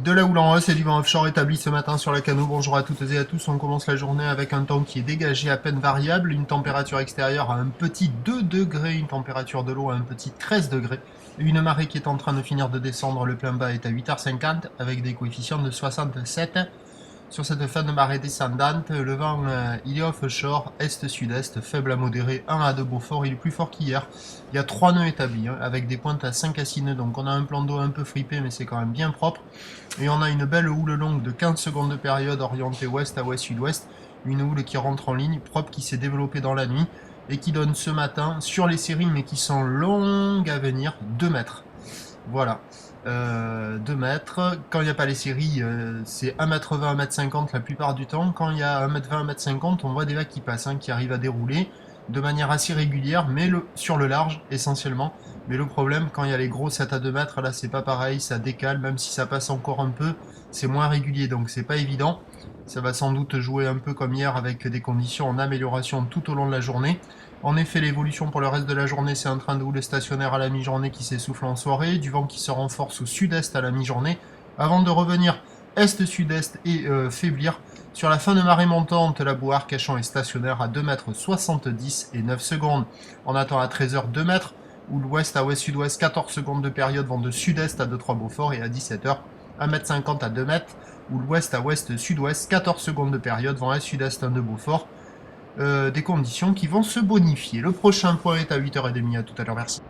De la houle en hausse et du vent offshore établi ce matin sur la Canot. Bonjour à toutes et à tous. On commence la journée avec un temps qui est dégagé, à peine variable. Une température extérieure à un petit 2 degrés, une température de l'eau à un petit 13 degrés. Une marée qui est en train de finir de descendre. Le plein bas est à 8h50 avec des coefficients de 67. Sur cette fin de marée descendante, le vent il est offshore, est-sud-est, faible à modéré, 1 à 2 Beaufort, il est plus fort qu'hier. Il y a 3 nœuds établis, avec des pointes à 5 à 6 nœuds, donc on a un plan d'eau un peu fripé, mais c'est quand même bien propre. Et on a une belle houle longue de 15 secondes de période orientée ouest à ouest-sud-ouest, une houle qui rentre en ligne, propre, qui s'est développée dans la nuit, et qui donne ce matin, sur les séries, mais qui sont longues à venir, 2 mètres. Voilà. 2 mètres. Quand il n'y a pas les séries, c'est 1m20, 1m50 la plupart du temps. Quand il y a 1m20, 1m50, on voit des vagues qui passent, qui arrivent à dérouler de manière assez régulière, mais sur le large essentiellement. Mais le problème, quand il y a les gros 7 à 2 mètres, là c'est pas pareil, ça décale, même si ça passe encore un peu, c'est moins régulier, donc c'est pas évident. Ça va sans doute jouer un peu comme hier avec des conditions en amélioration tout au long de la journée. En effet, l'évolution pour le reste de la journée, c'est un train de houle stationnaire à la mi-journée qui s'essouffle en soirée, du vent qui se renforce au sud-est à la mi-journée, avant de revenir est-sud-est et faiblir. Sur la fin de marée montante, la boue Arcachon est stationnaire à 2,70 m et 9 secondes. On attend à 13h 2 mètres, où l'ouest à ouest-sud-ouest, 14 secondes de période vont de sud-est à 2-3 Beaufort, et à 17h, 1,50 m à 2 mètres, où l'ouest à ouest-sud-ouest, 14 secondes de période vont à sud-est à 1 de Beaufort. Des conditions qui vont se bonifier. Le prochain point est à 8h30. À tout à l'heure, merci.